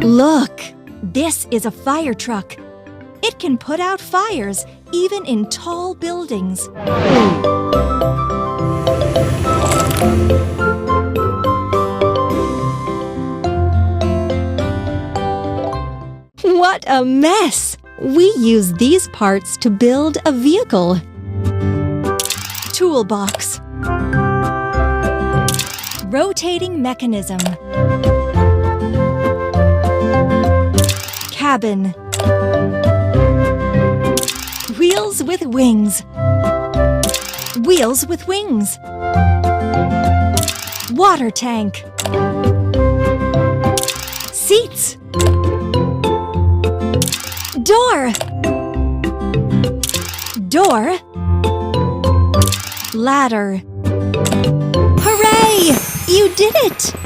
Look, this is a fire truck. It can put out fires even in tall buildings. What a mess! We use these parts to build a vehicle. Toolbox. Rotating mechanism. Cabin. Wheels with wings. Wheels with wings. Water tank. Seats. Door. Door. Ladder. Hooray! You did it!